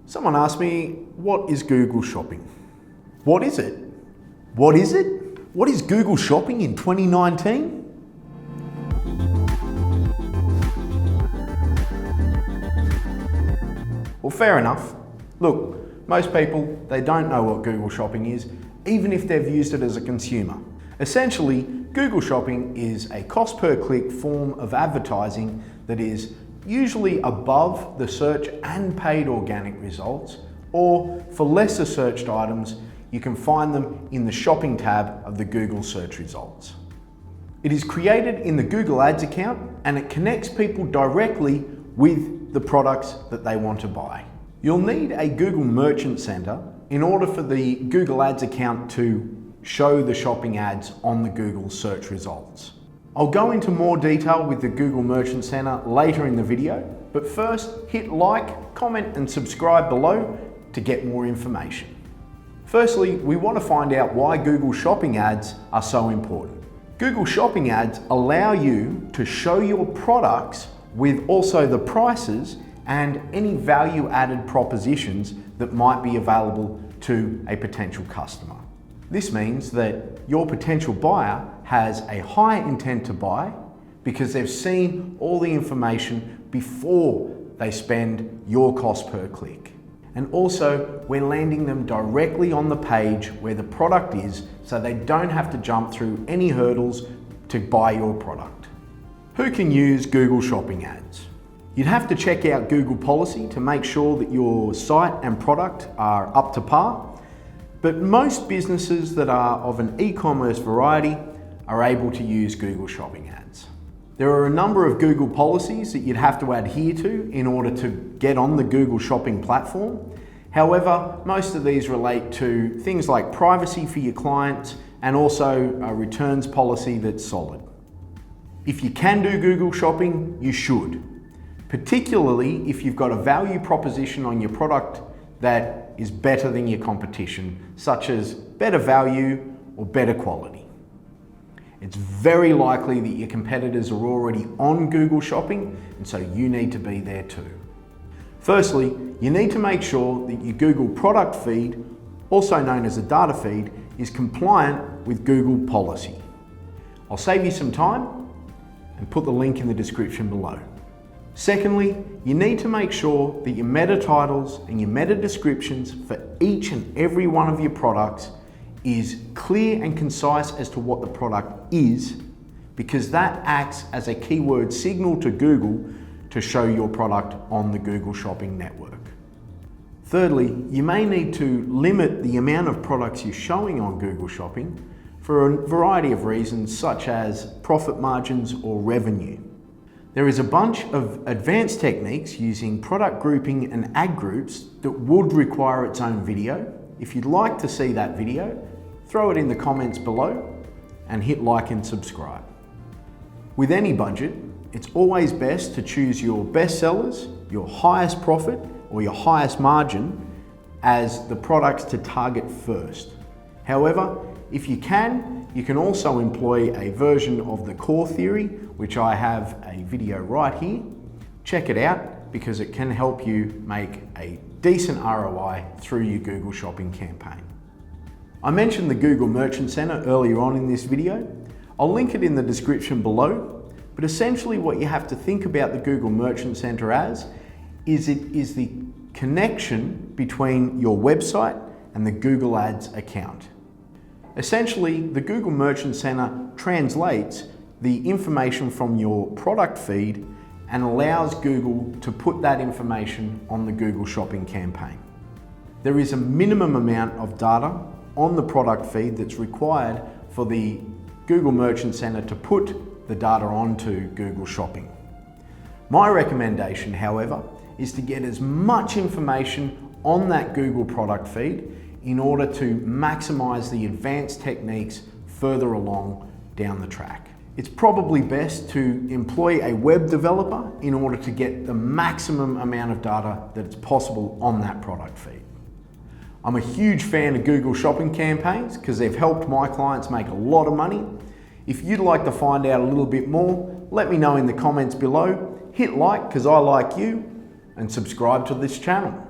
Someone asked me, what is Google Shopping? What is it? What is it? What is Google Shopping in 2019? Well, fair enough. Look, most people, they don't know what Google Shopping is, even if they've used it as a consumer. Essentially, Google Shopping is a cost per click form of advertising that is usually above the search and paid organic results, or for lesser searched items, you can find them in the shopping tab of the Google search results. It is created in the Google Ads account and it connects people directly with the products that they want to buy. You'll need a Google Merchant Center in order for the Google Ads account to show the shopping ads on the Google search results. I'll go into more detail with the Google Merchant Center later in the video, but first hit like, comment and subscribe below to get more information. Firstly, we want to find out why Google Shopping ads are so important. Google Shopping ads allow you to show your products with also the prices and any value-added propositions that might be available to a potential customer. This means that your potential buyer has a high intent to buy because they've seen all the information before they spend your cost per click. And also, we're landing them directly on the page where the product is, so they don't have to jump through any hurdles to buy your product. Who can use Google Shopping ads? You'd have to check out Google policy to make sure that your site and product are up to par. But most businesses that are of an e-commerce variety are able to use Google Shopping ads. There are a number of Google policies that you'd have to adhere to in order to get on the Google Shopping platform. However, most of these relate to things like privacy for your clients and also a returns policy that's solid. If you can do Google Shopping, you should, particularly if you've got a value proposition on your product that is better than your competition, such as better value or better quality. It's very likely that your competitors are already on Google Shopping, and so you need to be there too. Firstly, you need to make sure that your Google product feed, also known as a data feed, is compliant with Google policy. I'll save you some time and put the link in the description below. Secondly, you need to make sure that your meta titles and your meta descriptions for each and every one of your products is clear and concise as to what the product is, because that acts as a keyword signal to Google to show your product on the Google Shopping network. Thirdly, you may need to limit the amount of products you're showing on Google Shopping for a variety of reasons, such as profit margins or revenue. There is a bunch of advanced techniques using product grouping and ad groups that would require its own video. If you'd like to see that video, throw it in the comments below and hit like and subscribe. With any budget, it's always best to choose your best sellers, your highest profit or your highest margin as the products to target first. However, if you can also employ a version of the core theory, which I have a video right here. Check it out because it can help you make a decent ROI through your Google Shopping campaign. I mentioned the Google Merchant Center earlier on in this video. I'll link it in the description below, but essentially what you have to think about the Google Merchant Center as is it is the connection between your website and the Google Ads account. Essentially, the Google Merchant Center translates the information from your product feed and allows Google to put that information on the Google Shopping campaign. There is a minimum amount of data on the product feed that's required for the Google Merchant Center to put the data onto Google Shopping. My recommendation, however, is to get as much information on that Google product feed in order to maximize the advanced techniques further along down the track. It's probably best to employ a web developer in order to get the maximum amount of data that's possible on that product feed. I'm a huge fan of Google Shopping campaigns because they've helped my clients make a lot of money. If you'd like to find out a little bit more, let me know in the comments below. Hit like because I like you and subscribe to this channel.